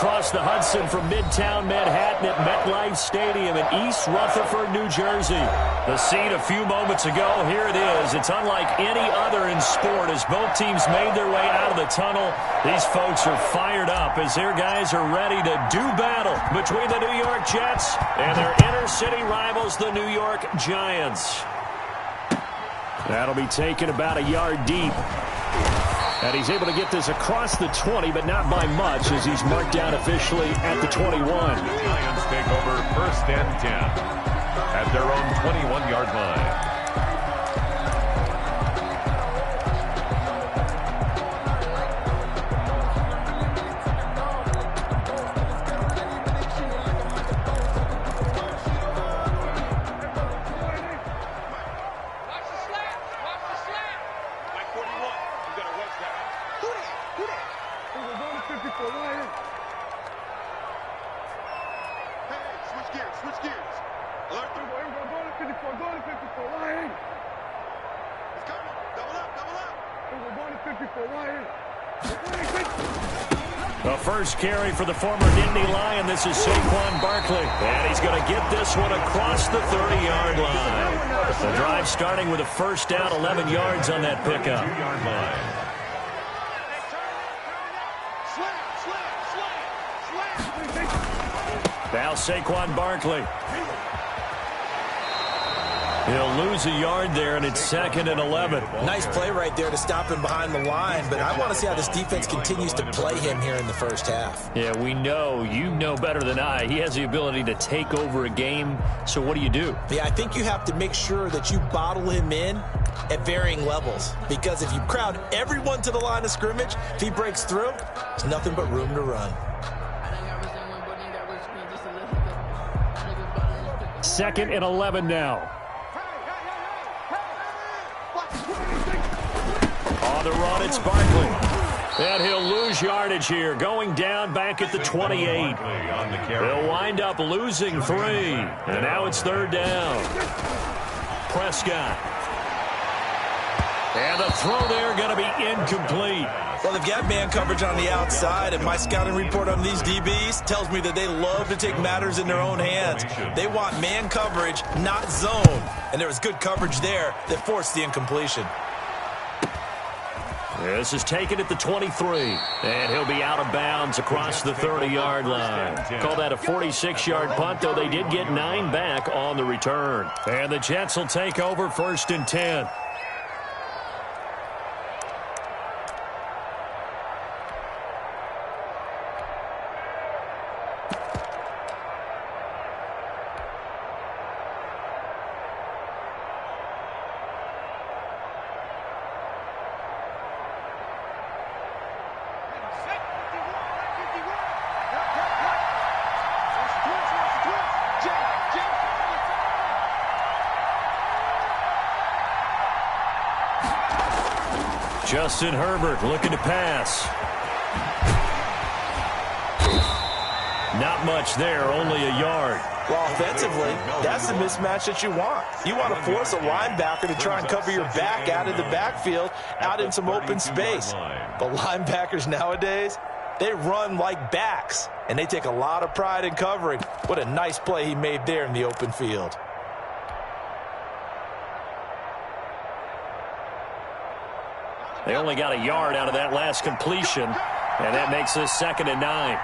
across the Hudson from Midtown Manhattan at MetLife Stadium in East Rutherford, New Jersey. The scene a few moments ago, here it is. It's unlike any other in sport as both teams made their way out of the tunnel. These folks are fired up as their guys are ready to do battle between the New York Jets and their inner city rivals, the New York Giants. That'll be taken about a yard deep. And he's able to get this across the 20, but not by much as he's marked down officially at the 21. The Giants take over 1st and 10 at their own 21-yard line. The first carry for the former Nittany Lion. This is Saquon Barkley. And he's going to get this one across the 30-yard line. The drive starting with a first down, 11 yards on that pickup. Now Saquon Barkley. He'll lose a yard there, and it's 2nd and 11. Nice play right there to stop him behind the line, but I want to see how this defense continues to play him here in the first half. Yeah, we know. You know better than I. He has the ability to take over a game, so what do? Yeah, I think you have to make sure that you bottle him in at varying levels, because if you crowd everyone to the line of scrimmage, if he breaks through, there's nothing but room to run. 2nd and 11 now. On the run, it's Barkley. And he'll lose yardage here, going down back at the 28. He'll wind up losing 3. And now it's 3rd down. Prescott. And the throw there going to be incomplete. Well, they've got man coverage on the outside, and my scouting report on these DBs tells me that they love to take matters in their own hands. They want man coverage, not zone. And there was good coverage there that forced the incompletion. This is taken at the 23, and he'll be out of bounds across the 30-yard line. Call that a 46-yard punt, though they did get 9 back on the return. And the Jets will take over 1st and 10. Justin Herbert looking to pass. Not much there, only a yard. Well, offensively, that's the mismatch that you want. You want to force a linebacker to try and cover your back out of the backfield, out in some open space. But linebackers nowadays, they run like backs, and they take a lot of pride in covering. What a nice play he made there in the open field. They only got a yard out of that last completion, and that makes this 2nd and 9.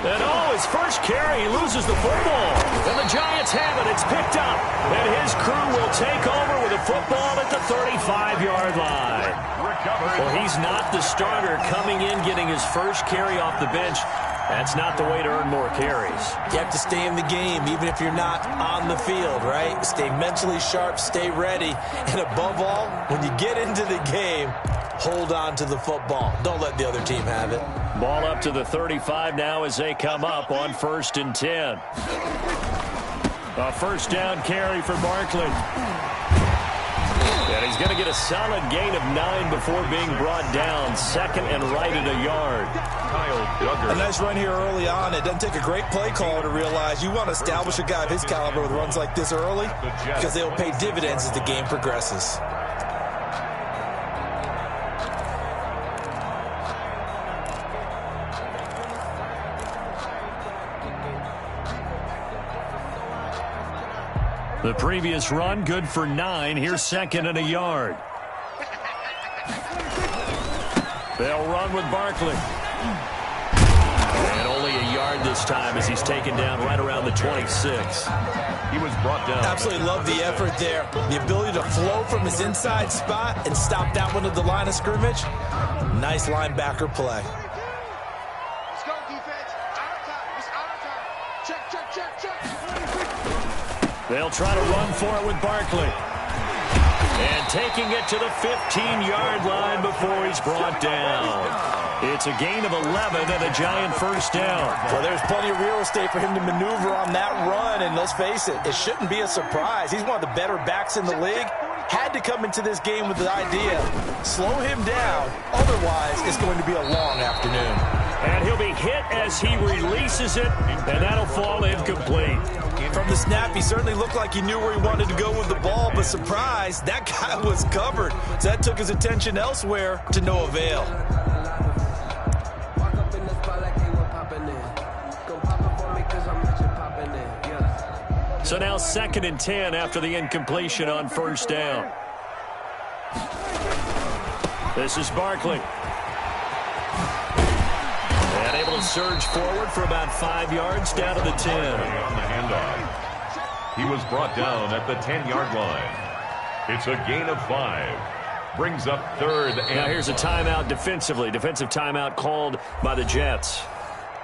And his first carry, he loses the football. And the Giants have it. It's picked up. And his crew will take over with a football at the 35-yard line. Well, he's not the starter coming in, getting his first carry off the bench. That's not the way to earn more carries. You have to stay in the game, even if you're not on the field, right? Stay mentally sharp, stay ready. And above all, when you get into the game, hold on to the football. Don't let the other team have it. Ball up to the 35 now as they come up on 1st and 10. A first down carry for Barkley. And he's He's going to get a solid gain of 9 before being brought down. Second and right at a yard. A nice run here early on. It doesn't take a great play caller to realize you want to establish a guy of his caliber with runs like this early because they will pay dividends as the game progresses. The previous run, good for 9. Here's second and a yard. They'll run with Barkley. And only a yard this time as he's taken down right around the 26. He was brought down. Absolutely love the effort there. The ability to flow from his inside spot and stop that one at the line of scrimmage. Nice linebacker play. Let's go, defense. Our time. It's our time. Check, check, check, check. They'll try to run for it with Barkley. And taking it to the 15-yard line before he's brought down. It's a gain of 11 and a giant first down. Well, there's plenty of real estate for him to maneuver on that run, and let's face it, it shouldn't be a surprise. He's one of the better backs in the league. Had to come into this game with the idea, slow him down, otherwise it's going to be a long afternoon. And he'll be hit as he releases it, and that'll fall incomplete. From the snap, he certainly looked like he knew where he wanted to go with the ball, but surprise, that guy was covered. So that took his attention elsewhere to no avail. So now second and 10 after the incompletion on first down. This is Barkley. And able to surge forward for about 5 yards down to the 10. On the handoff. He was brought down at the 10-yard line. It's a gain of 5. Brings up third. Now here's a timeout defensively. Defensive timeout called by the Jets.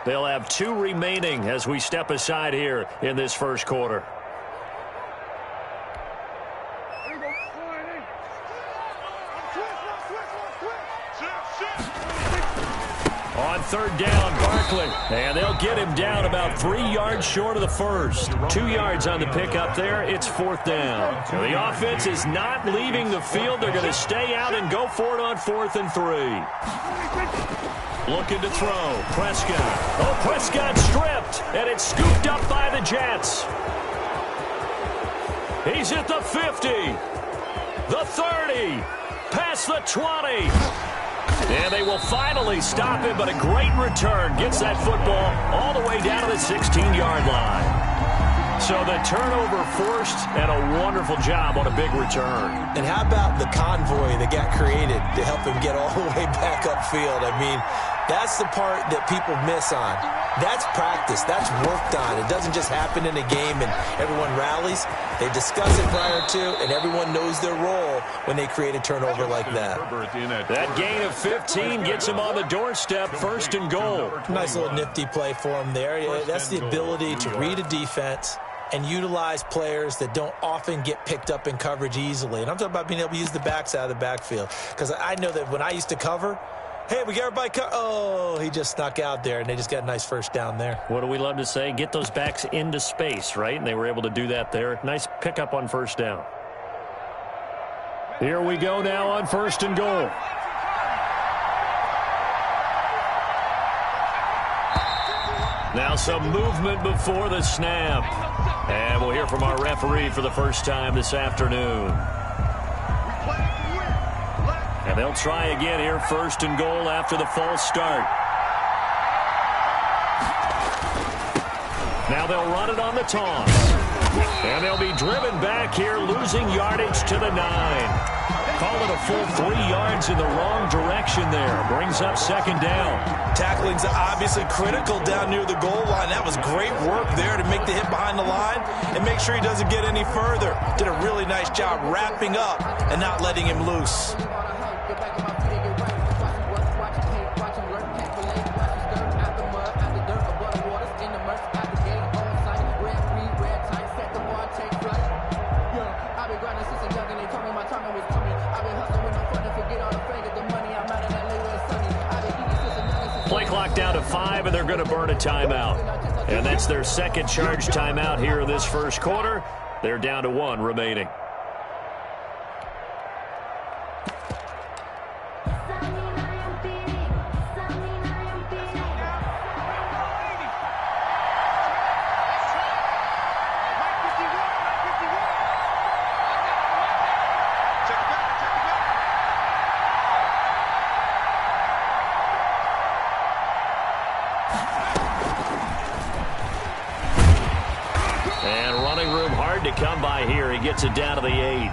They'll have 2 remaining as we step aside here in this first quarter. On third down, Barkley. And they'll get him down about 3 yards short of the first. 2 yards on the pickup there. It's fourth down. Now the offense is not leaving the field. They're going to stay out and go for it on 4th and 3. Looking to throw. Prescott. Oh, Prescott stripped. And it's scooped up by the Jets. He's at the 50. The 30. Past the 20. And they will finally stop him, but a great return. Gets that football all the way down to the 16-yard line. So the turnover forced, and a wonderful job on a big return. And how about the convoy that got created to help him get all the way back upfield? I mean, that's the part that people miss on. That's practice. That's worked on. It doesn't just happen in a game and everyone rallies. They discuss it prior to, and everyone knows their role when they create a turnover like that. That gain of 15 gets him on the doorstep, first and goal. Nice little nifty play for him there. That's the ability to read a defense and utilize players that don't often get picked up in coverage easily. And I'm talking about being able to use the backs out of the backfield. Because I know that when I used to cover, hey, we got everybody oh, he just snuck out there, and they just got a nice first down there. What do we love to say? Get those backs into space, right? And they were able to do that there. Nice pickup on first down. Here we go now on first and goal. Now some movement before the snap. And we'll hear from our referee for the first time this afternoon. And they'll try again here, first and goal after the false start. Now they'll run it on the toss. And they'll be driven back here, losing yardage to the 9. Call it a full 3 yards in the wrong direction there. Brings up second down. Tackling's obviously critical down near the goal line. That was great work there to make the hit behind the line and make sure he doesn't get any further. Did a really nice job wrapping up and not letting him loose. Play clock down to 5, and they're going to burn a timeout. And that's their second charge timeout here in this first quarter. They're down to 1 remaining. And running room hard to come by here. He gets it down to the 8.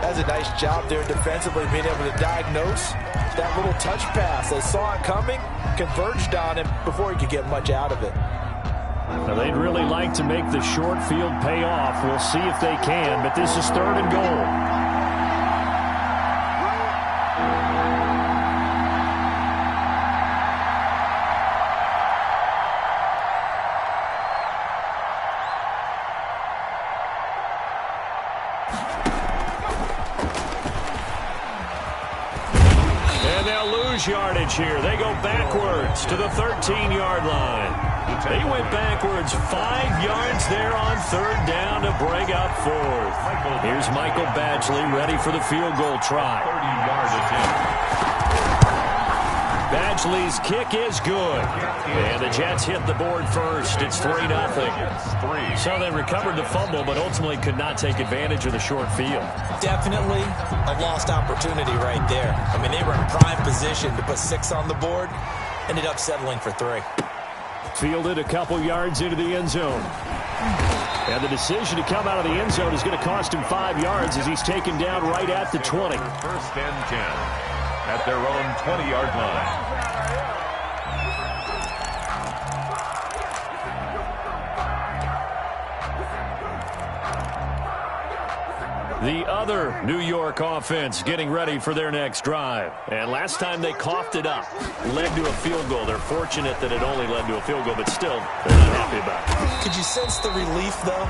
That's a nice job there defensively, being able to diagnose that little touch pass. They saw it coming, converged on him before he could get much out of it. Now, they'd really like to make the short field pay off. We'll see if they can, but this is 3rd and goal. Yardage here. They go backwards to the 13-yard line. They went backwards 5 yards there on 3rd down to break up 4th. Here's Michael Badgley ready for the field goal try. 30-yard attempt. Badgley's kick is good. And the Jets hit the board first. It's 3-0. So they recovered the fumble, but ultimately could not take advantage of the short field. Definitely a lost opportunity right there. I mean, they were in prime position to put 6 on the board. Ended up settling for 3. Fielded a couple yards into the end zone. And the decision to come out of the end zone is going to cost him 5 yards as he's taken down right at the 20. 1st and 10. At their own 20-yard line. The other New York offense getting ready for their next drive. And last time they coughed it up, led to a field goal. They're fortunate that it only led to a field goal, but still, they're not happy about it. Could you sense the relief, though,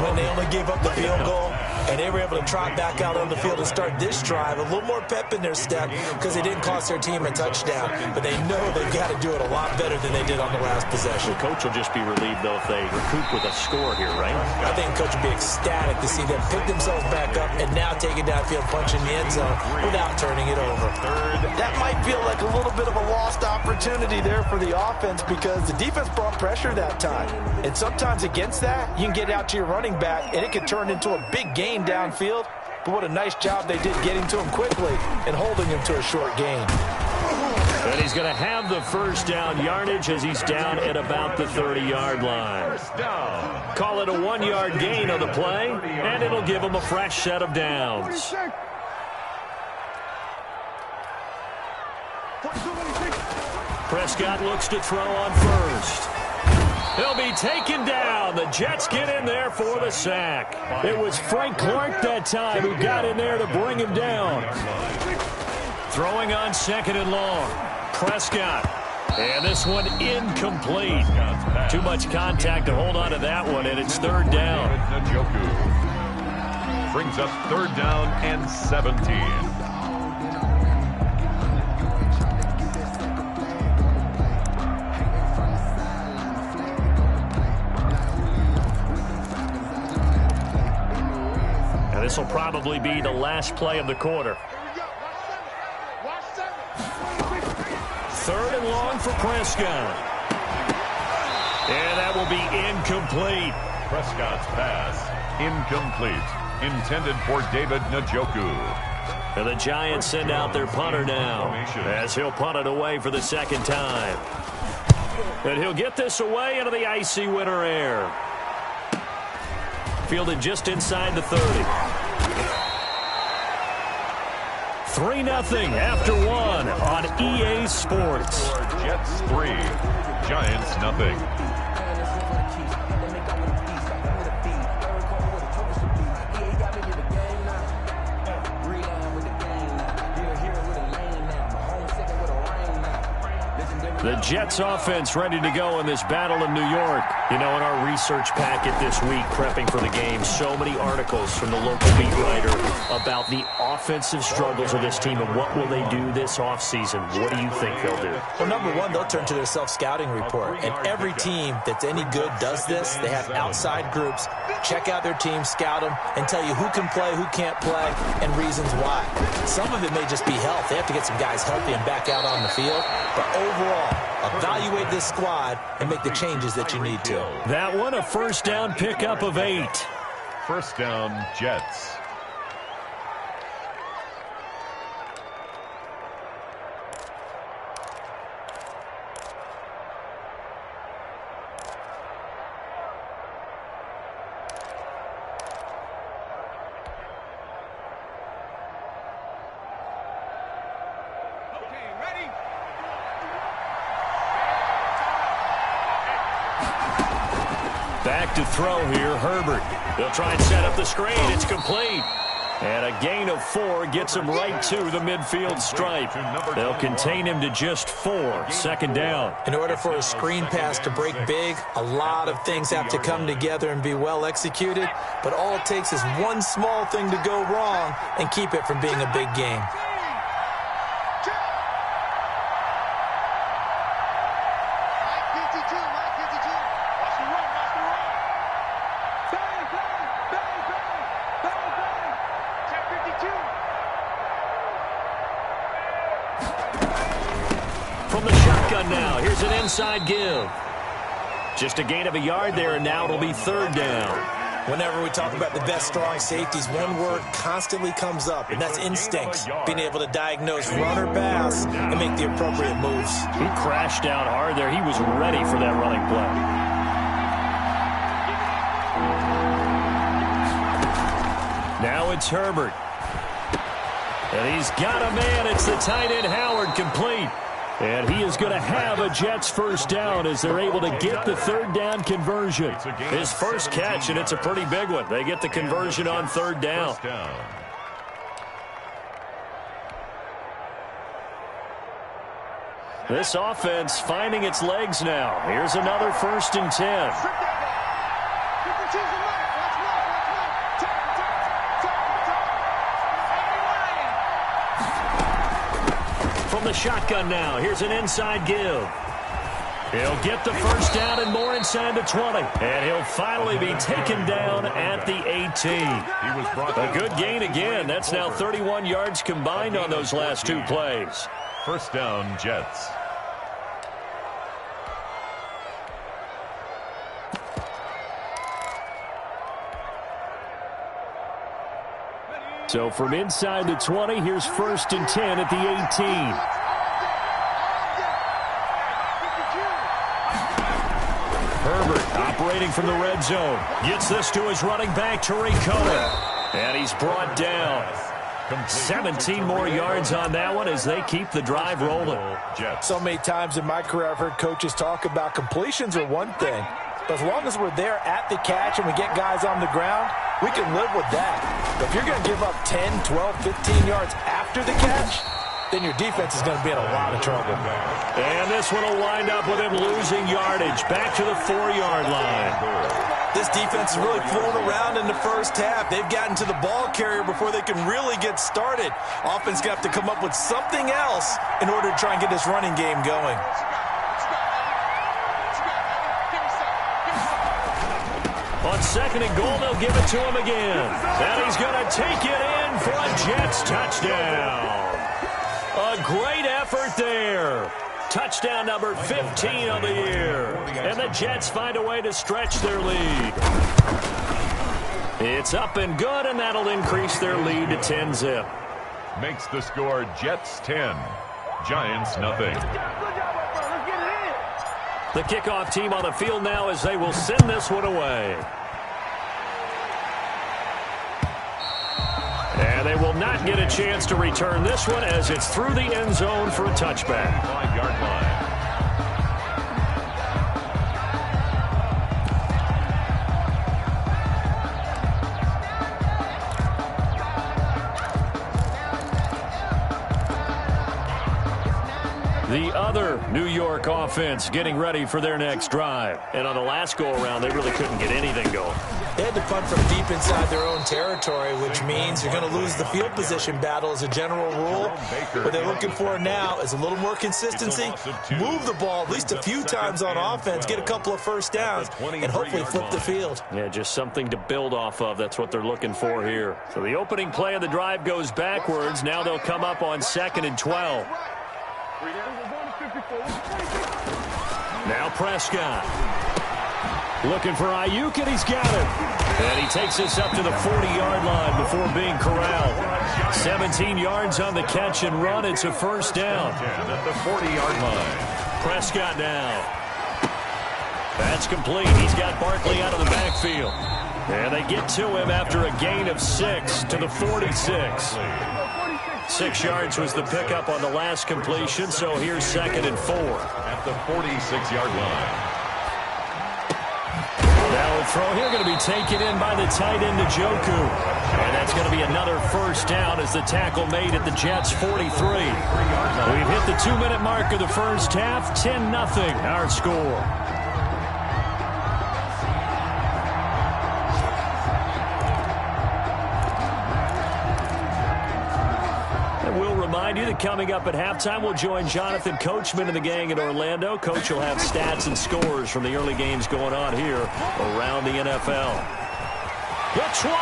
when they only gave up the field goal? And they were able to trot back out on the field and start this drive. A little more pep in their step because they didn't cost their team a touchdown. But they know they've got to do it a lot better than they did on the last possession. The coach will just be relieved, though, if they recoup with a score here, right? I think the coach will be ecstatic to see them pick themselves back up and now take it downfield, punch in the end zone without turning it over. That might feel like a little bit of a lost opportunity there for the offense because the defense brought pressure that time. And sometimes against that, you can get out to your running back, and it can turn into a big gain downfield. But what a nice job they did getting to him quickly and holding him to a short gain. And he's going to have the 1st down yardage as he's down at about the 30-yard line. Call it a 1-yard gain on the play, and it'll give him a fresh set of downs. Prescott looks to throw on 1st. He'll be taken down. The Jets get in there for the sack. It was Frank Clark that time who got in there to bring him down. Throwing on 2nd and long. Prescott. And this one incomplete. Too much contact to hold on to that one, and it's 3rd down. Brings up 3rd down and 17. This will probably be the last play of the quarter. 3rd and long for Prescott. And that will be incomplete. Prescott's pass, incomplete. Intended for David Njoku. And the Giants send out their punter now as he'll punt it away for the 2nd time. And he'll get this away into the icy winter air. Fielded just inside the 30. 3-0 after 1 on EA Sports. Jets 3, Giants nothing. The Jets offense ready to go in this battle in New York. You know, in our research packet this week, prepping for the game, so many articles from the local beat writer about the offensive struggles of this team and what will they do this offseason. What do you think they'll do? Well, number one, they'll turn to their self-scouting report. And every team that's any good does this. They have outside groups, check out their team, scout them, and tell you who can play, who can't play, and reasons why. Some of it may just be health. They have to get some guys healthy and back out on the field. But overall, evaluate this squad and make the changes that you need to. That one, a 1st down pickup of 8. 1st down, Jets. Back to throw here, Herbert. They'll try and set up the screen. It's complete. And a gain of 4 gets him right to the midfield stripe. They'll contain him to just 4. Second down. In order for a screen pass to break big, a lot of things have to come together and be well executed. But all it takes is one small thing to go wrong and keep it from being a big game. Now, here's an inside give. Just a gain of a yard there, and now it'll be third down. Whenever we talk about the best strong safeties, one word constantly comes up, and that's instinct. Being able to diagnose run or pass and make the appropriate moves. He crashed down hard there. He was ready for that running play. Now it's Herbert. And he's got a man. It's the tight end, Howard, complete. And he is going to have a Jets first down as they're able to get the third down conversion. His first catch, and it's a pretty big one. They get the conversion on third down. This offense finding its legs now. Here's another 1st and 10. The shotgun now. Here's an inside give. He'll get the first down and more inside the 20. And he'll finally be taken down at the 18. A good gain again. That's now 31 yards combined on those last 2 plays. First down, Jets. So from inside the 20, here's 1st and 10 at the 18. Herbert operating from the red zone. Gets this to his running back, Tariq Cohen. And he's brought down. 17 more yards on that one as they keep the drive rolling. So many times in my career I've heard coaches talk about completions are one thing. But as long as we're there at the catch and we get guys on the ground, we can live with that. But if you're going to give up 10, 12, 15 yards after the catch, then your defense is going to be in a lot of trouble. And this one will wind up with him losing yardage back to the 4-yard line. This defense is really fooling around in the first half. They've gotten to the ball carrier before they can really get started. Offense going to have to come up with something else in order to try and get this running game going. On 2nd and goal, they'll give it to him again. And he's going to take it in for a Jets touchdown. A great effort there. Touchdown number 15 of the year. And the Jets find a way to stretch their lead. It's up and good, and that'll increase their lead to 10-zip. Makes the score Jets 10, Giants nothing. The kickoff team on the field now as they will send this one away. And they will not get a chance to return this one as it's through the end zone for a touchback. 5-yard line. The other New York offense getting ready for their next drive. And on the last go-around, they really couldn't get anything going. They had to punt from deep inside their own territory, which means you're going to lose the field position battle as a general rule. What they're looking for now is a little more consistency, move the ball at least a few times on offense, get a couple of first downs, and hopefully flip the field. Yeah, just something to build off of. That's what they're looking for here. So the opening play of the drive goes backwards. Now they'll come up on 2nd and 12. Now Prescott. Looking for Ayuk, and he's got it. And he takes this up to the 40-yard line before being corralled. 17 yards on the catch and run. It's a first down. At the 40-yard line. Prescott now. That's complete. He's got Barkley out of the backfield. And they get to him after a gain of 6 to the 46. 6 yards was the pickup on the last completion, so here's 2nd and 4. At the 46-yard line. Now a throw here going to be taken in by the tight end, Njoku. And that's going to be another first down as the tackle made at the Jets' 43. We've hit the 2-minute mark of the first half. 10-0 our score. Remind you that coming up at halftime, we'll join Jonathan Coachman and the gang in Orlando. Coach will have stats and scores from the early games going on here around the NFL. The 20.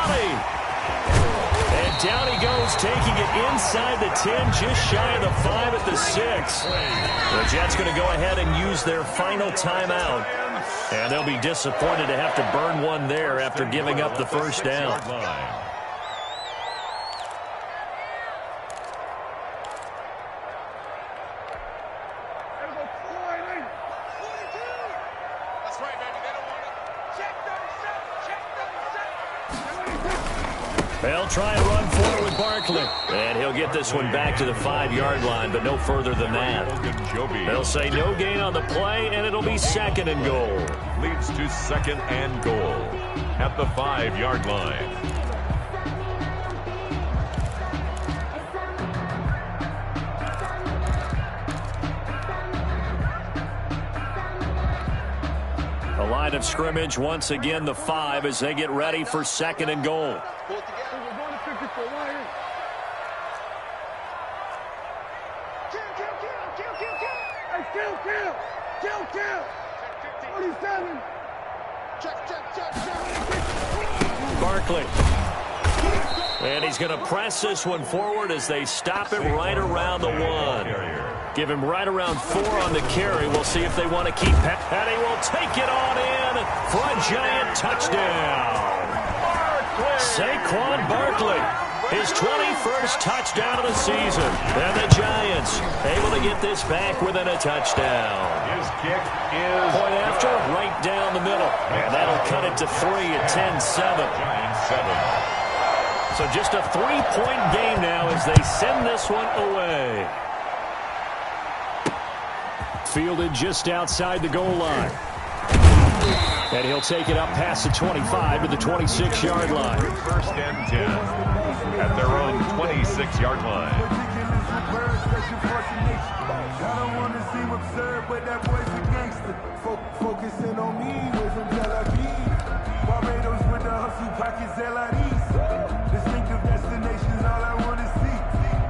And down he goes, taking it inside the 10, just shy of the 5 at the 6. The Jets going to go ahead and use their final timeout. And they'll be disappointed to have to burn one there after giving up the first down. They'll try and run for it with Barkley. And he'll get this one back to the 5-yard line, but no further than that. They'll say no gain on the play, and it'll be 2nd and goal. Leads to 2nd and goal at the 5-yard line. The line of scrimmage, once again, the 5 as they get ready for 2nd and goal. Barkley. And he's going to press this one forward as they stop it right around the 1. Give him right around 4 on the carry. We'll see if they want to keep it. And he will take it on in for a giant touchdown. Saquon Barkley, his 21st touchdown of the season. And the Giants able to get this back within a touchdown. His kick is point after, right down the middle. And that'll cut it to 3 at 10-7. Giants 7. So just a 3-point game now as they send this one away. Fielded just outside the goal line. And he'll take it up past the 25 to the 26-yard line. 1st and 10 at their own 26-yard line. I don't want to seem absurd, but that boy's a gangster. Focusing on me, way from Tel Aviv. Barbados with the hustle pockets, LIDs. Distinctive destinations, all I want to see.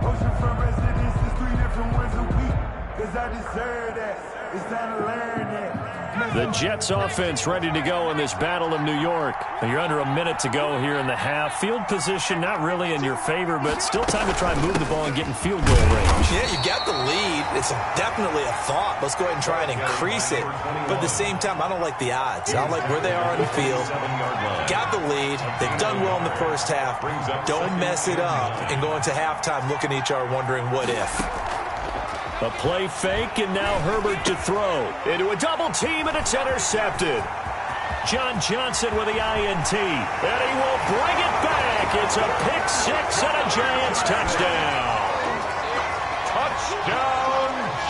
Oceanfront residences, 3 different ones a week. Cause I deserve that. It's time to learn that. The Jets offense ready to go in this Battle of New York. You're under a minute to go here in the half. Field position not really in your favor, but still time to try and move the ball and get in field goal range. Yeah, you got the lead. It's definitely a thought. Let's go ahead and try and increase it. But at the same time, I don't like the odds. I don't like where they are on the field. Got the lead. They've done well in the first half. Don't mess it up and go into halftime looking at each other wondering what if. A play fake, and now Herbert to throw. Into a double team, and it's intercepted. John Johnson with the INT. And he will bring it back. It's a pick 6 and a Giants touchdown. Touchdown!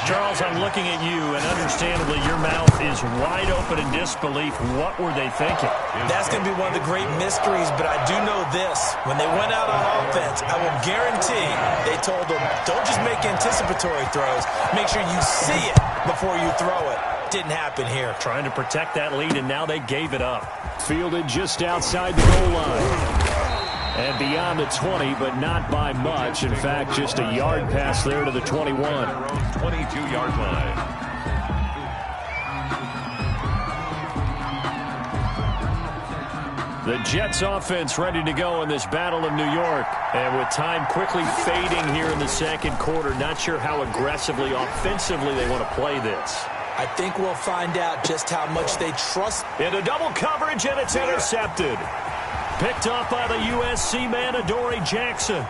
Charles, I'm looking at you, and understandably your mouth is wide open in disbelief. What were they thinking? That's going to be one of the great mysteries, but I do know this. When they went out on offense, I will guarantee they told them, don't just make anticipatory throws. Make sure you see it before you throw it. Didn't happen here. Trying to protect that lead, and now they gave it up. Fielded just outside the goal line. And beyond the 20, but not by much. In fact, just a yard pass there to the 21. 22-yard line. The Jets offense ready to go in this Battle of New York. And with time quickly fading here in the second quarter, not sure how aggressively, offensively they want to play this. I think we'll find out just how much they trust. Into double coverage, and it's intercepted. Picked off by the USC man, Adoree Jackson.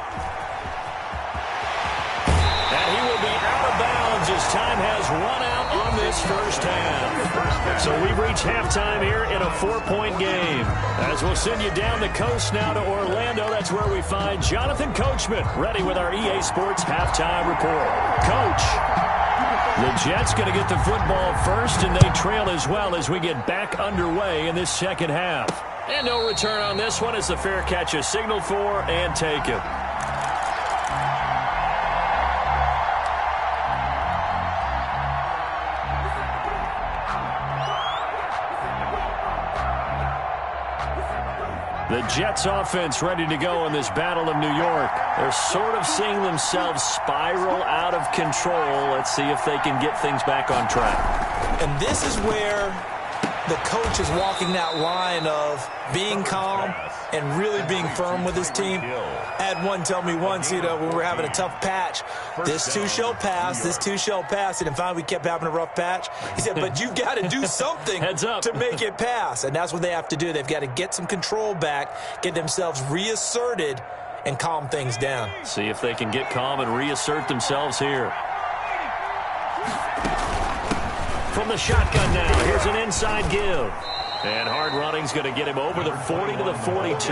And he will be out of bounds as time has run out on this first half. So we've reached halftime here in a 4-point game. As we'll send you down the coast now to Orlando, that's where we find Jonathan Coachman ready with our EA Sports Halftime Report. Coach. The Jets going to get the football first, and they trail as well as we get back underway in this second half. And no return on this one as the fair catch is signaled for and taken. The Jets offense ready to go in this Battle of New York. They're sort of seeing themselves spiral out of control. Let's see if they can get things back on track. And this is where the coach is walking that line of being calm and really being firm with his team. I had one tell me once, when we were having a tough patch, this too shall pass, this too shall pass. And finally we kept having a rough patch. He said, but you've got to do something to make it pass. And that's what they have to do. They've got to get some control back, get themselves reasserted, and calm things down. See if they can get calm and reassert themselves here. From the shotgun now, here's an inside give. And hard running's going to get him over the 40 to the 42.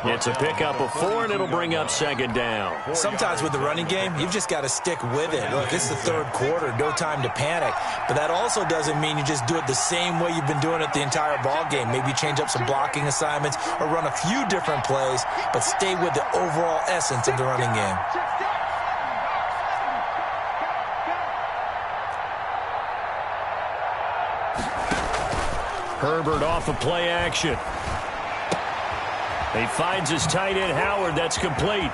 It's a pickup of 4, and it'll bring up second down. Sometimes with the running game, you've just got to stick with it. Look, it's the third quarter, no time to panic. But that also doesn't mean you just do it the same way you've been doing it the entire ball game. Maybe change up some blocking assignments or run a few different plays, but stay with the overall essence of the running game. Herbert off of play action. He finds his tight end, Howard. That's complete.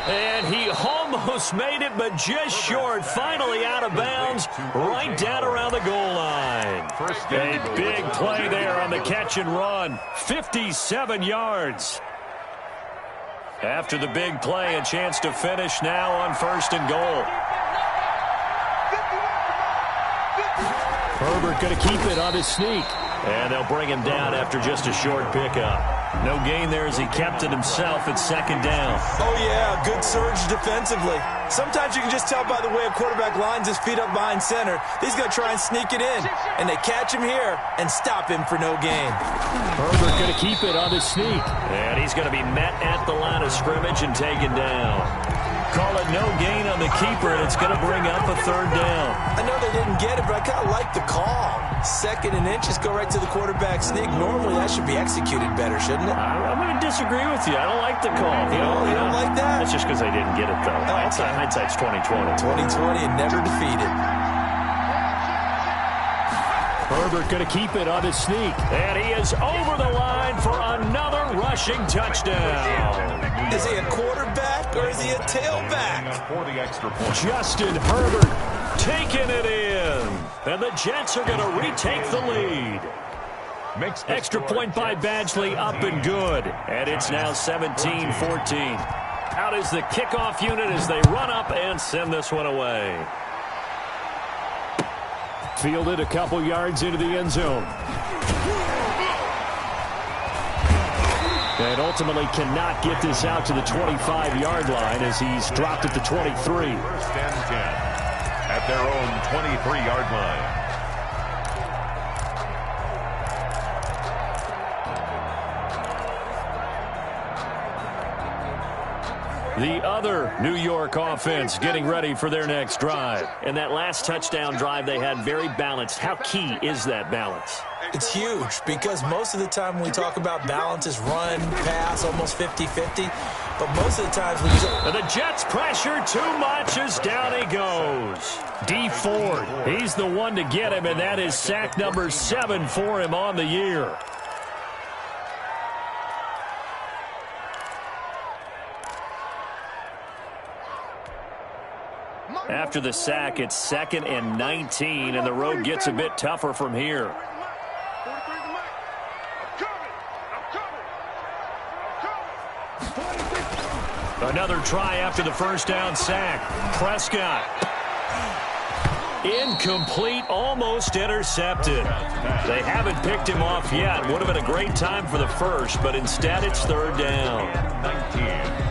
And he almost made it, but just short. Finally out of bounds, right down around the goal line. A big play there on the catch and run. 57 yards. After the big play, a chance to finish now on 1st and goal. Herbert going to keep it on his sneak. And they'll bring him down after just a short pickup. No gain there as he kept it himself at second down. Oh, yeah, good surge defensively. Sometimes you can just tell by the way a quarterback lines his feet up behind center. He's going to try and sneak it in. And they catch him here and stop him for no gain. Herbert going to keep it on his sneak. And he's going to be met at the line of scrimmage and taken down. Call it no gain on the keeper, and it's going to bring up a 3rd down. I know they didn't get it, but I kind of like the call. 2nd and inches, go right to the quarterback sneak. Normally, that should be executed better, shouldn't it? I'm going to disagree with you. I don't like the call. You don't like that? That's just because they didn't get it, though. Oh, okay. Hindsight's 20/20. 20/20 and never defeated. Herbert going to keep it on his sneak. And he is over the line for another rushing touchdown. Is he a quarterback or is he a tailback? Justin Herbert taking it in. And the Jets are going to retake the lead. Extra point by Badgley up and good. And it's now 17-14. Out is the kickoff unit as they run up and send this one away. Fielded a couple yards into the end zone. And ultimately cannot get this out to the 25-yard line as he's dropped at the 23. 1st and 10 at their own 23-yard line. The other New York offense getting ready for their next drive. And that last touchdown drive they had very balanced. How key is that balance? It's huge because most of the time when we talk about balance is run, pass, almost 50-50. But most of the times when and the Jets pressure too much as down he goes. D. Ford, he's the one to get him, and that is sack number 7 for him on the year. After the sack, it's 2nd and 19, and the road gets a bit tougher from here. Another try after the 1st down sack. Prescott. Incomplete, almost intercepted. They haven't picked him off yet. Would have been a great time for the first, but instead it's 3rd down. 19.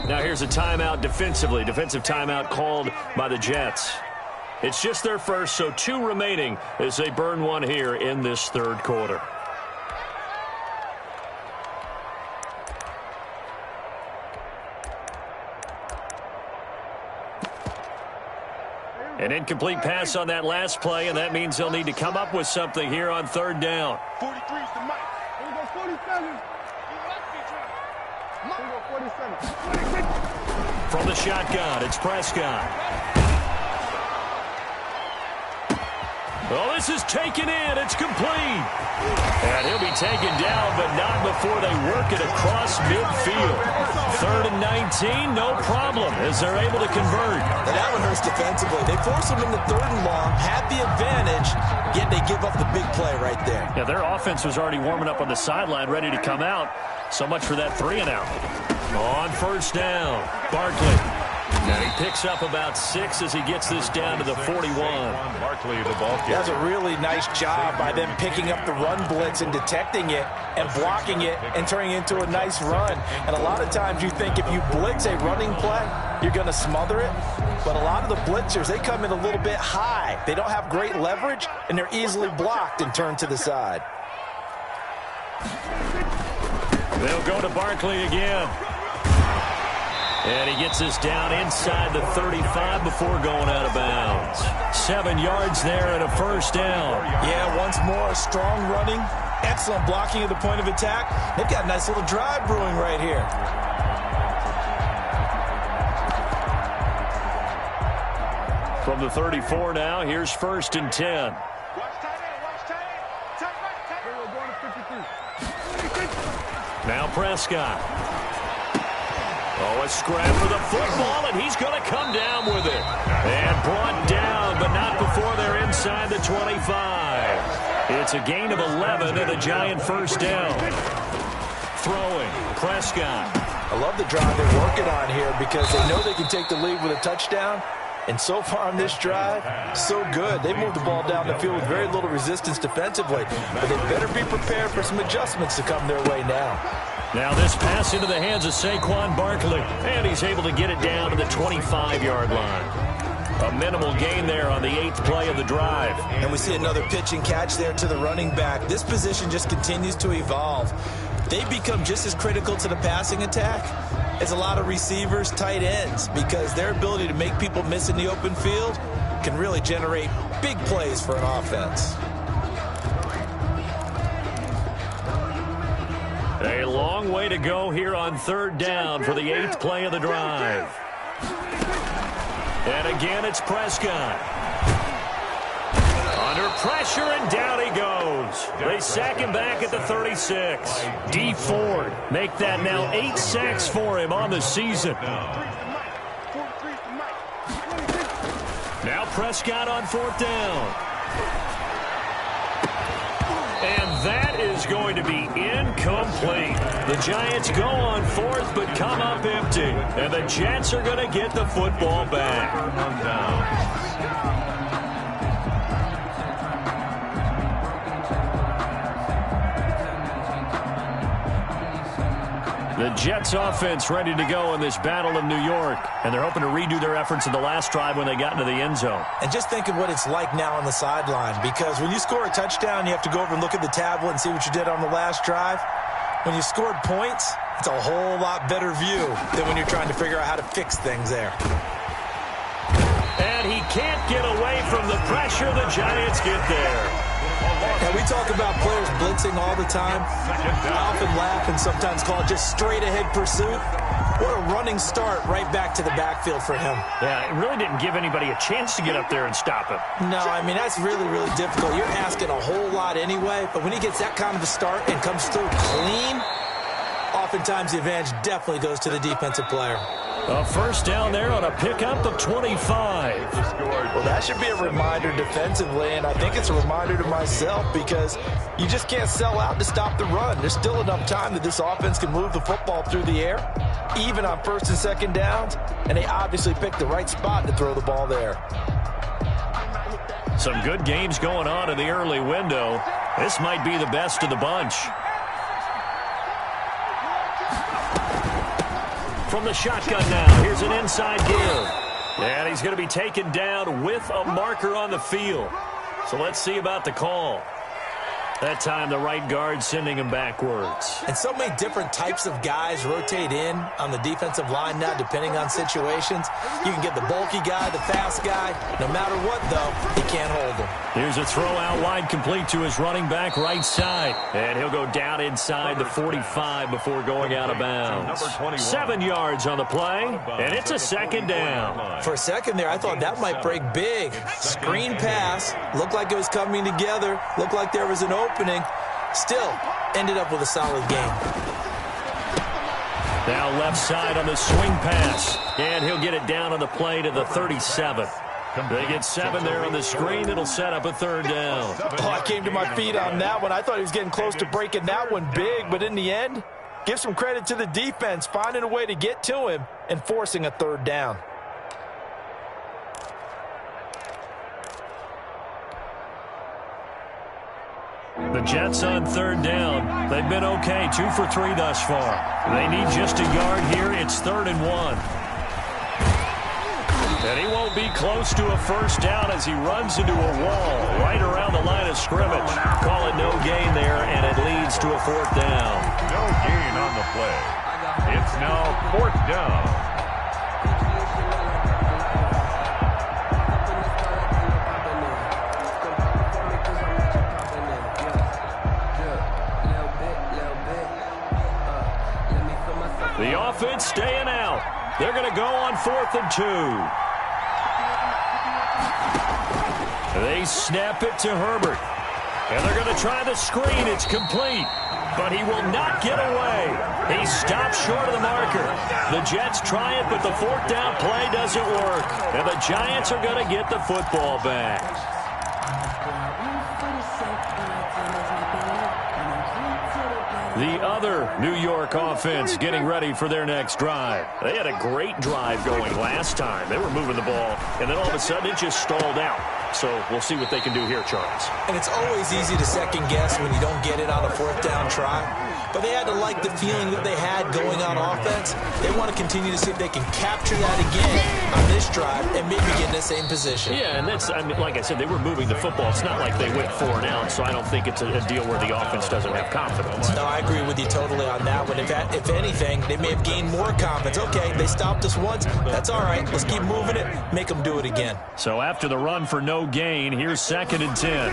Now here's a timeout defensively. Defensive timeout called by the Jets. It's just their first, so 2 remaining as they burn one here in this third quarter. An incomplete pass on that last play, and that means they'll need to come up with something here on third down. 43 is the mic. Here we go, 47. From the shotgun, it's Prescott. Well, this is taken in. It's complete. And he'll be taken down, but not before they work it across midfield. 3rd and 19, no problem, as they're able to convert. And that one hurts defensively. They force them into 3rd and long, had the advantage, yet they give up the big play right there. Yeah, their offense was already warming up on the sideline, ready to come out. So much for that 3-and-out. On first down, Barkley. And he picks up about 6 as he gets this down to the 41. Barkley, the ball carrier. That's a really nice job by them picking up the run blitz and detecting it and blocking it and turning it into a nice run. And a lot of times you think if you blitz a running play, you're going to smother it. But a lot of the blitzers, they come in a little bit high. They don't have great leverage, and they're easily blocked and turned to the side. They'll go to Barkley again. And he gets this down inside the 35 before going out of bounds. 7 yards there and a first down. Yeah, once more, strong running, excellent blocking at the point of attack. They've got a nice little drive brewing right here. From the 34 now, here's 1st and 10. Watch tight end, watch tight end. Tight right, tight end. We're going to 53. Now Prescott. Oh, a scrap for the football, and he's going to come down with it. And brought down, but not before they're inside the 25. It's a gain of 11 and a giant first down. Throwing, Prescott. I love the drive they're working on here because they know they can take the lead with a touchdown. And so far on this drive, so good. They moved the ball down the field with very little resistance defensively. But they better be prepared for some adjustments to come their way now. Now this pass into the hands of Saquon Barkley. And he's able to get it down to the 25-yard line. A minimal gain there on the 8th play of the drive. And we see another pitch and catch there to the running back. This position just continues to evolve. They become just as critical to the passing attack as a lot of receivers, tight ends, because their ability to make people miss in the open field can really generate big plays for an offense. A long way to go here on 3rd down for the 8th play of the drive. And again, it's Prescott. Under pressure, and down he goes. They sack him back at the 36. D. Ford make that now 8 sacks for him on the season. Now Prescott on 4th down. And that is going to be incomplete. The Giants go on 4th, but come up empty. And the Jets are going to get the football back. The Jets offense ready to go in this battle of New York. And they're hoping to redo their efforts in the last drive when they got into the end zone. And just think of what it's like now on the sideline, because when you score a touchdown, you have to go over and look at the tablet and see what you did on the last drive. When you scored points, it's a whole lot better view than when you're trying to figure out how to fix things there. And he can't get away from the pressure. The Giants get there. And we talk about players blitzing all the time. I often laugh and sometimes call it just straight-ahead pursuit. What a running start right back to the backfield for him. Yeah, it really didn't give anybody a chance to get up there and stop him. No, I mean, that's really, really difficult. You're asking a whole lot anyway, but when he gets that kind of a start and comes through clean, oftentimes the advantage definitely goes to the defensive player. A first down there on a pickup of 25. Well, that should be a reminder defensively, and I think it's a reminder to myself because you just can't sell out to stop the run. There's still enough time that this offense can move the football through the air, even on 1st and 2nd downs, and they obviously picked the right spot to throw the ball there. Some good games going on in the early window. This might be the best of the bunch. from the shotgun now. Here's an inside give. And he's going to be taken down with a marker on the field. So let's see about the call. That time the right guard sending him backwards. And so many different types of guys rotate in on the defensive line now depending on situations. You can get the bulky guy, the fast guy. No matter what, though, he can't hold him. Here's a throw out wide complete to his running back right side. And he'll go down inside the 45 before going out of bounds. 7 yards on the play, and it's a second down. For a second there, I thought that might break big. Screen pass. Looked like it was coming together. Looked like there was an opening. Still ended up with a solid game. Now left side on the swing pass. And he'll get it down on the play to the 37. They get 7 there on the screen. It'll set up a third down. Oh, I came to my feet on that one. I thought he was getting close to breaking that one big, but in the end, give some credit to the defense, finding a way to get to him and forcing a third down. The Jets on third down. They've been okay, 2 for 3 thus far. They need just a yard here. It's 3rd and 1. And he won't be close to a first down as he runs into a wall right around the line of scrimmage. Call it no gain there, and it leads to a 4th down. No gain on the play. It's now 4th down. The offense staying out. They're going to go on 4th and 2. They snap it to Herbert. And they're going to try the screen. It's complete. But he will not get away. He stops short of the marker. The Jets try it, but the 4th down play doesn't work. And the Giants are going to get the football back. The other New York offense getting ready for their next drive. They had a great drive going last time. They were moving the ball, and then all of a sudden it just stalled out. So we'll see what they can do here, Charles. And it's always easy to second guess when you don't get it on a 4th down try. But they had to like the feeling that they had going on offense. They want to continue to see if they can capture that again on this drive and maybe get in the same position. Yeah, and that's, I mean, like I said, they were moving the football. It's not like they went 4 and out, so I don't think it's a deal where the offense doesn't have confidence. No, I agree with you totally on that one. If anything, they may have gained more confidence. Okay, they stopped us once. That's all right. Let's keep moving it. Make them do it again. So after the run for no gain, here's 2nd and 10.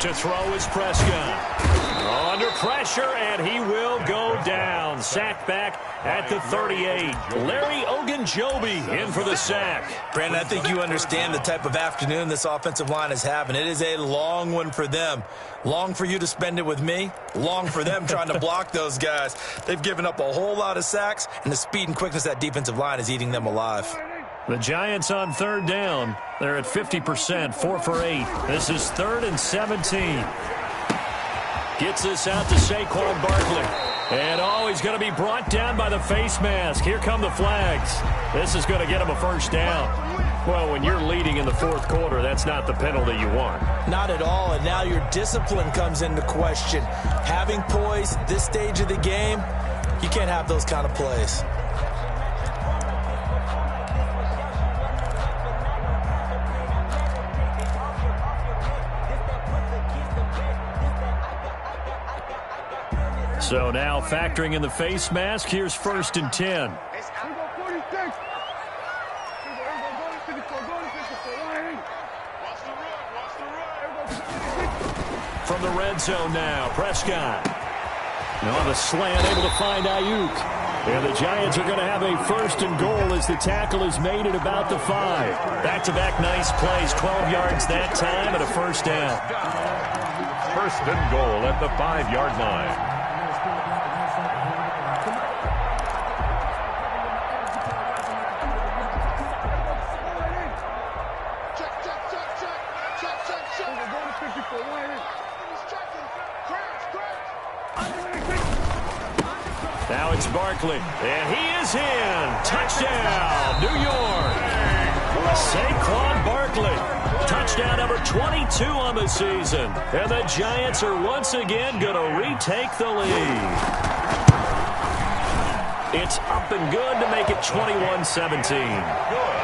To throw is Prescott. Under pressure, and he will go down. Sacked back at the 38. Larry Ogunjobi in for the sack. Brandon, I think you understand the type of afternoon this offensive line is having. It is a long one for them. Long for you to spend it with me. Long for them trying to block those guys. They've given up a whole lot of sacks, and the speed and quickness of that defensive line is eating them alive. The Giants on 3rd down. They're at 50%, 4 for 8. This is 3rd and 17. Gets this out to Saquon Barkley. And, he's going to be brought down by the face mask. Here come the flags. This is going to get him a first down. Well, when you're leading in the 4th quarter, that's not the penalty you want. Not at all, and now your discipline comes into question. Having poise this stage of the game, you can't have those kind of plays. So now factoring in the face mask, here's 1st and 10. From the red zone now, Prescott. Now on the slant, able to find Ayuk. And the Giants are going to have a 1st and goal as the tackle is made at about the 5. Back-to-back nice plays, 12 yards that time and a first down. 1st and goal at the 5-yard line. Now it's Barkley, and he is in. Touchdown, New York. Saquon Barkley, touchdown number 22 on the season. And the Giants are once again going to retake the lead. It's up and good to make it 21-17. Good.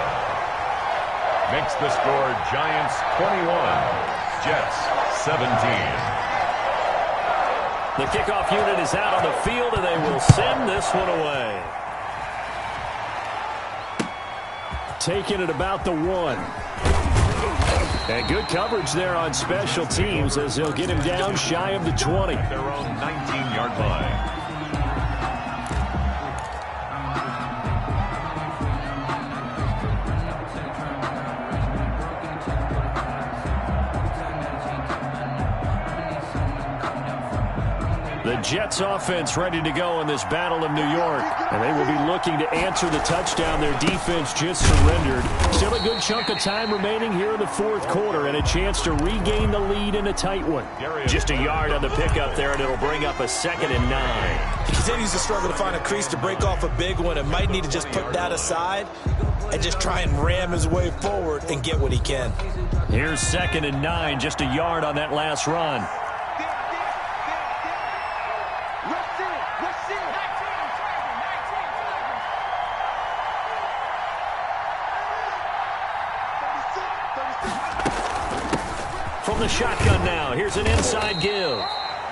Makes the score Giants 21, Jets 17. The kickoff unit is out on the field, and they will send this one away. Taking it about the 1. And good coverage there on special teams as they'll get him down shy of the 20. Their own 19-yard line. The Jets offense ready to go in this battle of New York. And they will be looking to answer the touchdown their defense just surrendered. Still a good chunk of time remaining here in the fourth quarter and a chance to regain the lead in a tight one. Just a yard on the pickup there, and it'll bring up a 2nd and 9. He continues to struggle to find a crease to break off a big one and might need to just put that aside and just try and ram his way forward and get what he can. Here's 2nd and 9, just a yard on that last run. From the shotgun now, here's an inside give.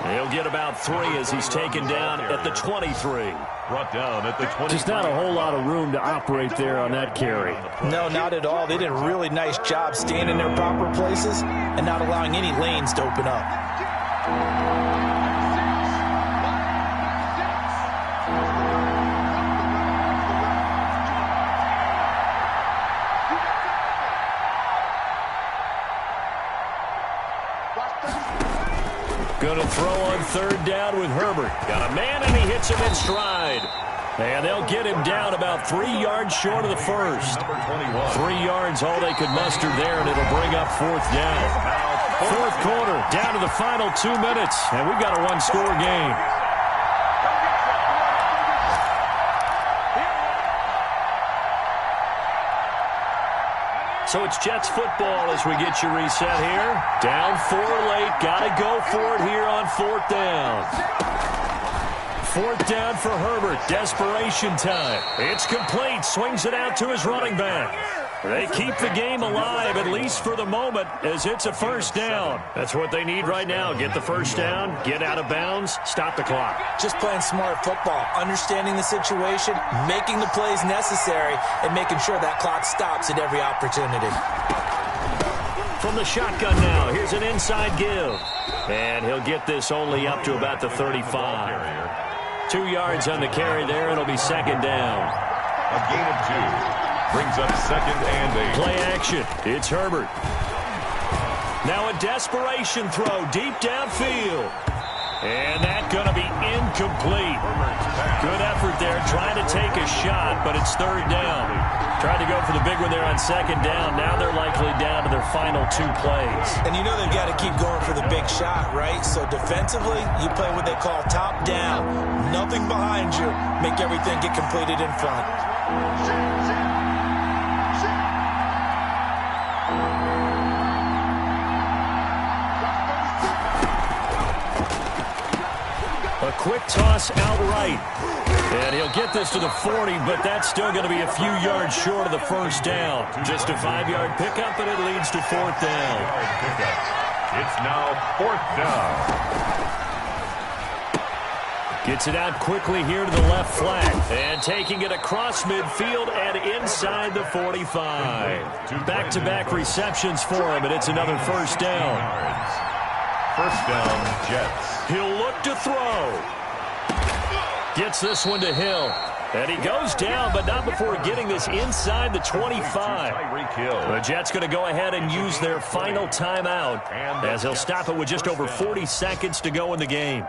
He'll get about 3 as he's taken down at the 23. Brought down at the 20. Just not a whole lot of room to operate there on that carry. No, not at all. They did a really nice job staying in their proper places and not allowing any lanes to open up. Going to throw on 3rd down with Herbert. Got a man, and he hits him in stride. And they'll get him down about 3 yards short of the first. 3 yards, all they could muster there, and it'll bring up 4th down. Fourth quarter, down to the final 2 minutes, and we've got a one-score game. So it's Jets football as we get you reset here. Down 4 late. Got to go for it here on 4th down. 4th down for Herbert. Desperation time. It's complete. Swings it out to his running back. They keep the game alive, at least for the moment, as it's a 1st down. That's what they need right now. Get the 1st down, get out of bounds, stop the clock. Just playing smart football, understanding the situation, making the plays necessary, and making sure that clock stops at every opportunity. From the shotgun now, here's an inside give. And he'll get this only up to about the 35. 2 yards on the carry there, it'll be 2nd down. A gain of 2. Brings up 2nd and 8. Play action. It's Herbert. Now a desperation throw deep downfield. And that's going to be incomplete. Good effort there trying to take a shot, but it's 3rd down. Tried to go for the big one there on 2nd down. Now they're likely down to their final 2 plays. And you know they've got to keep going for the big shot, right? So defensively, you play what they call top down. Nothing behind you. Make everything get completed in front. A quick toss outright. And he'll get this to the 40, but that's still going to be a few yards short of the 1st down. Just a 5-yard pickup, and it leads to 4th down. It's now 4th down. Gets it out quickly here to the left flat. And taking it across midfield and inside the 45. Back-to-back receptions for him, and it's another 1st down. 1st down, Jets. He'll look to throw. Gets this one to Hill. And he goes down, but not before getting this inside the 25. The Jets going to go ahead and use their final timeout as he'll stop it with just over 40 seconds to go in the game.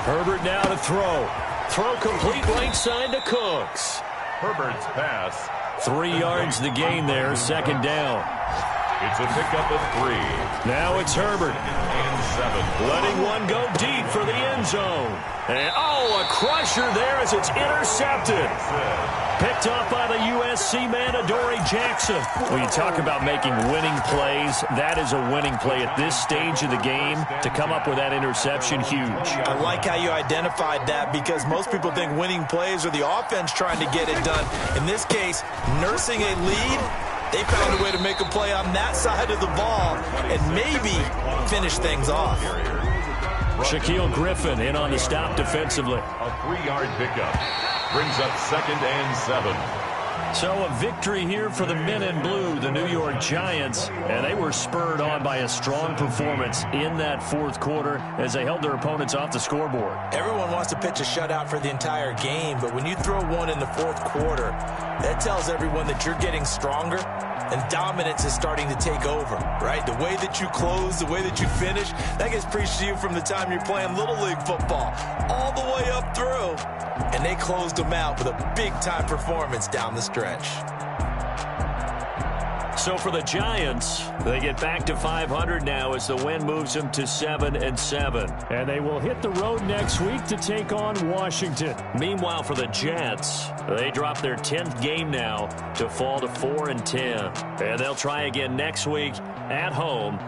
Herbert now to throw. Throw complete right side to Cooks. Herbert's pass 3 yards the gain there, second down. It's a pickup of 3. Now it's Herbert. And 7. Letting one go deep for the end zone. And, a crusher there as it's intercepted. Picked up by the USC man, Adoree Jackson. When you talk about making winning plays, that is a winning play at this stage of the game. To come up with that interception, huge. I like how you identified that because most people think winning plays are the offense trying to get it done. In this case, nursing a lead, they found a way to make a play on that side of the ball and maybe finish things off. Shaquille Griffin in on the stop defensively. A 3-yard pickup brings up 2nd and 7. So a victory here for the men in blue, the New York Giants, and they were spurred on by a strong performance in that fourth quarter as they held their opponents off the scoreboard. Everyone wants to pitch a shutout for the entire game, but when you throw one in the fourth quarter, that tells everyone that you're getting stronger and dominance is starting to take over, right? The way that you close, the way that you finish, that gets preached to you from the time you're playing Little League football all the way up through. And they closed them out with a big-time performance down the stretch. So for the Giants, they get back to 500 now as the win moves them to 7-7. And they will hit the road next week to take on Washington. Meanwhile, for the Jets, they drop their 10th game now to fall to 4-10. And they'll try again next week at home.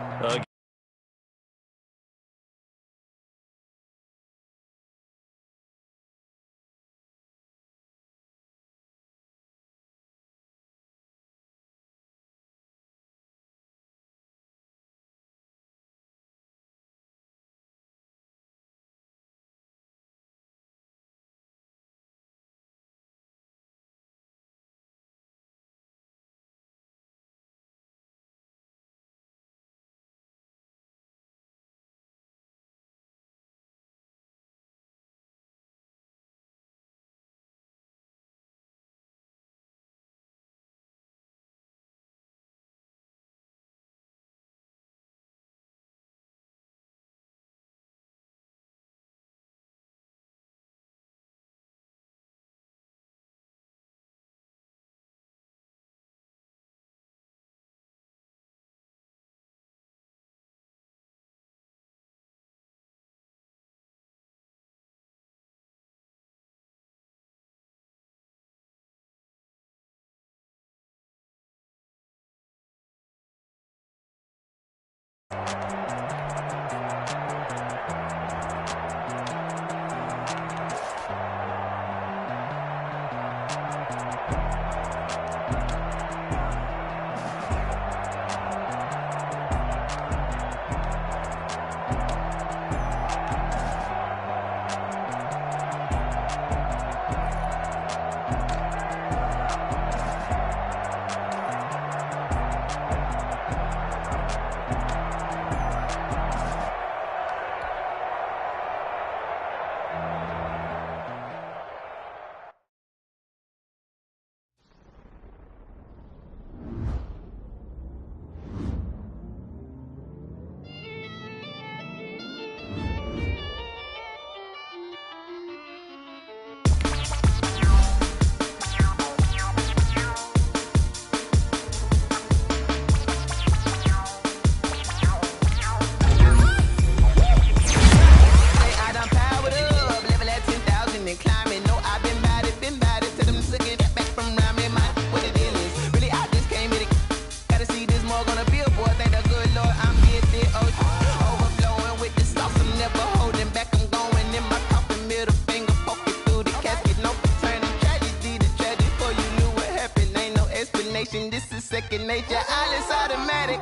second nature. All is automatic.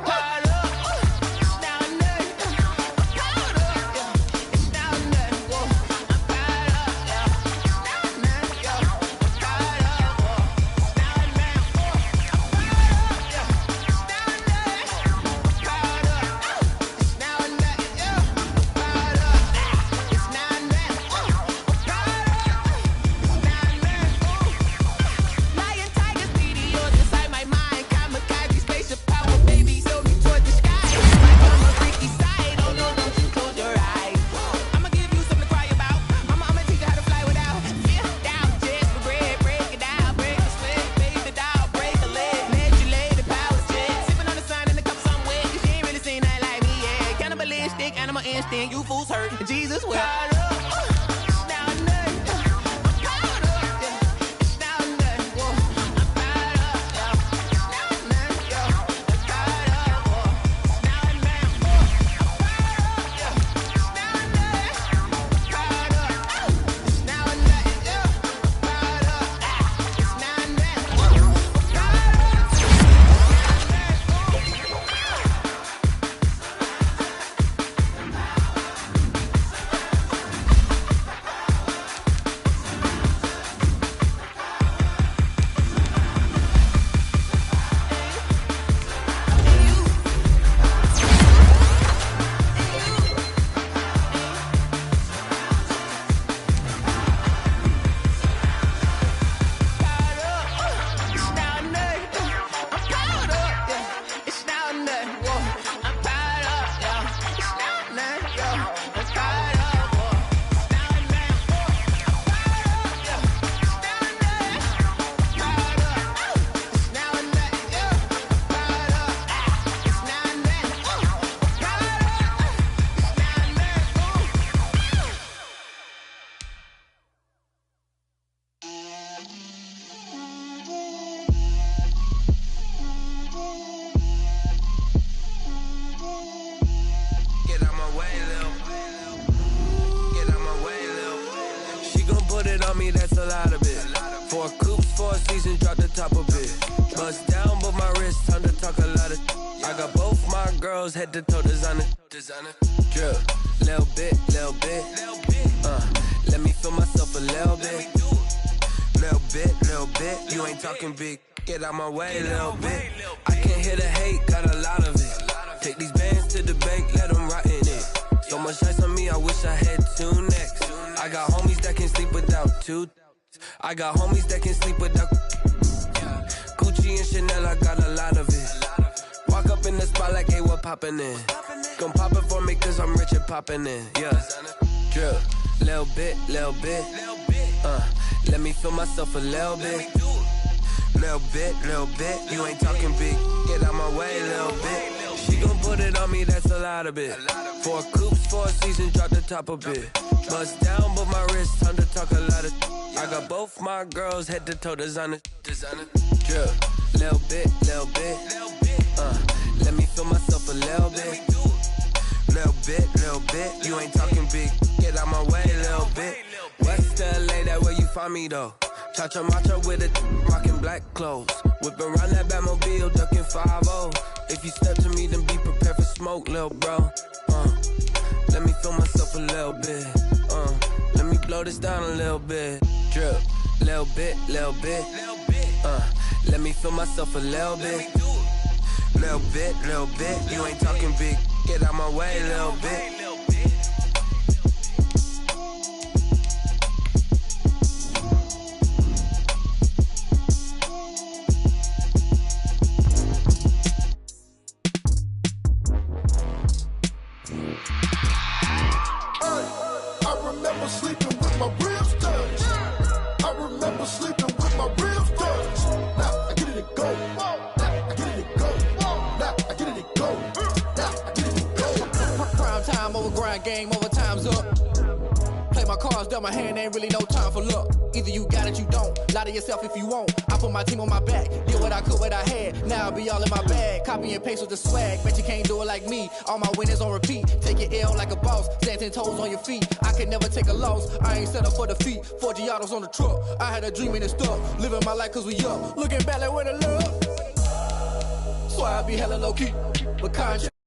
Towards the sky. me, that's a lot of it. 4 coops, 4 seasons, drop the top of it. Bust down, but my wrist, time to talk a lot of. I got both my girls head to toe designer. Drip, little bit. Let me feel myself a little bit. Little bit. You ain't talking big. Get out my way, little bit. I can't hear the hate, got a lot of it. Take these bands to the bank, let them rot in it. So much ice on me, I wish I had 2 necks. I got homies that can sleep without 2. I got homies that can sleep without Gucci and Chanel, I got a lot of it. Walk up in the spot like, hey, what poppin' in? Gon' pop it for me cause I'm rich and poppin' in. Yeah, drip, little bit. Let me feel myself a little bit. Little bit. You ain't talking big. Get out my way, little bit. She gon' put it on me, that's a lot of it. 4 coops, 4 seasons, drop the top of it. Bust down, but my wrist, time to talk a lot of. I got both my girls head to toe designer. Drip, little bit. Let me feel myself a little bit. Little bit. You ain't talking big. Get out my way, little bit. West LA, that where you find me though. Cha-cha matcha with it, rockin' black clothes. Whip around that Batmobile, ducking 5-0. If you step to me, then be prepared for smoke, lil' bro. Let me feel myself a little bit. Let me blow this down a little bit. Drip, little bit. Let me feel myself a little bit. Little bit. You ain't talking big. Get out my way, little bit. Sleeping with my ribs touched. I remember sleeping with my ribs touched. Now I get it and go. Now I get it and go. Now I get it and go. Now I get it and go. Prime time over grind game, over time's up. Play my cards, dealt my hand, ain't really no time for luck. Either you got it, you don't. Lie to yourself if you won't. I put my team on my back, did what I could, what I had. Now I'll be all in my bag. Copy and paste with the swag. Bet you can't do it like me. All my winners on repeat. Take your L like a boss. Stand 10 toes on your feet. I can never take a loss. I ain't set up for defeat. 4 Giottos on the truck. I had a dream and it's stuck. Living my life cause we up. Looking back like where the love. So I be hella low key. But conscious.